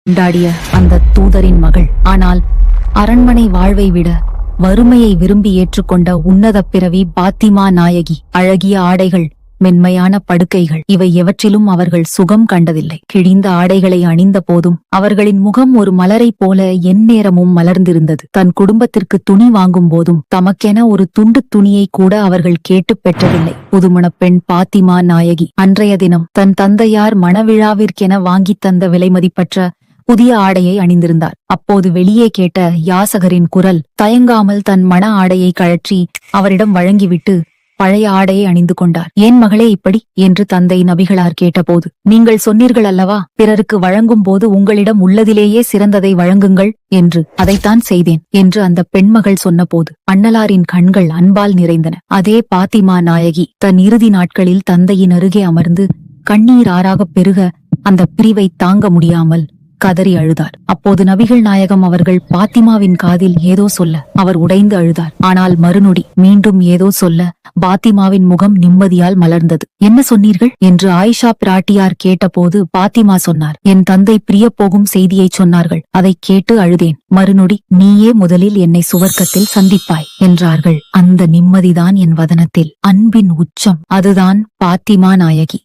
கொண்டாடிய அந்த தூதரின் மகள். ஆனால் அரண்மனை வாழ்வை விட வறுமையை விரும்பி ஏற்றுக்கொண்ட உன்னத பிறவி பாத்திமா நாயகி. அழகிய ஆடைகள், மென்மையான படுக்கைகள், இவை எவற்றிலும் அவர்கள் சுகம் கண்டதில்லை. கிழிந்த ஆடைகளை அணிந்த போதும் அவர்களின் முகம் ஒரு மலரைப் போல எந்நேரமும் மலர்ந்திருந்தது. தன் குடும்பத்திற்கு துணி வாங்கும் போதும் தமக்கென ஒரு துண்டு துணியை கூட அவர்கள் கேட்டுப் பெற்றதில்லை. புதுமணப் பெண் பாத்திமா நாயகி அன்றைய தினம் தன் தந்தையார் மணவிழாவிற்கென வாங்கித் தந்த விலைமதிப்பற்ற புதிய ஆடையை அணிந்திருந்தார். அப்போது வெளியே கேட்ட யாசகரின் குரல். தயங்காமல் தன் மண ஆடையை கழற்றி அவரிடம் வழங்கிவிட்டு பழைய ஆடையை அணிந்து கொண்டார். ஏன் மகளே இப்படி என்று தந்தை நபிகளார் கேட்டபோது, நீங்கள் சொன்னீர்கள் அல்லவா, பிறருக்கு வழங்கும் போது உங்களிடம் உள்ளதிலேயே சிறந்ததை வழங்குங்கள் என்று. அதைத்தான் செய்தேன் என்று அந்த பெண்மகள் சொன்னபோது அண்ணலாரின் கண்கள் அன்பால் நிறைந்தன. அதே பாத்திமா நாயகி தன் இறுதி நாட்களில் தந்தையின் அருகே அமர்ந்து கண்ணீர் ஆறாகப் பெருக அந்த பிரிவை தாங்க முடியாமல் கதறி அழுதார். அப்போது நபிகள் நாயகம் அவர்கள் பாத்திமாவின் காதில் ஏதோ சொல்ல அவர் உடைந்து அழுதார். ஆனால் மறுநொடி மீண்டும் ஏதோ சொல்ல பாத்திமாவின் முகம் நிம்மதியால் மலர்ந்தது. என்ன சொன்னீர்கள் என்று ஆயிஷா பிராட்டியார் கேட்டபோது பாத்திமா சொன்னார், என் தந்தை பிரிய போகும் செய்தியை சொன்னார்கள், அதை கேட்டு அழுதேன். மறுநொடி நீயே முதலில் என்னை சுவர்க்கத்தில் சந்திப்பாய் என்றார்கள். அந்த நிம்மதிதான் என் வதனத்தில் அன்பின் உச்சம். அதுதான் பாத்திமா நாயகி.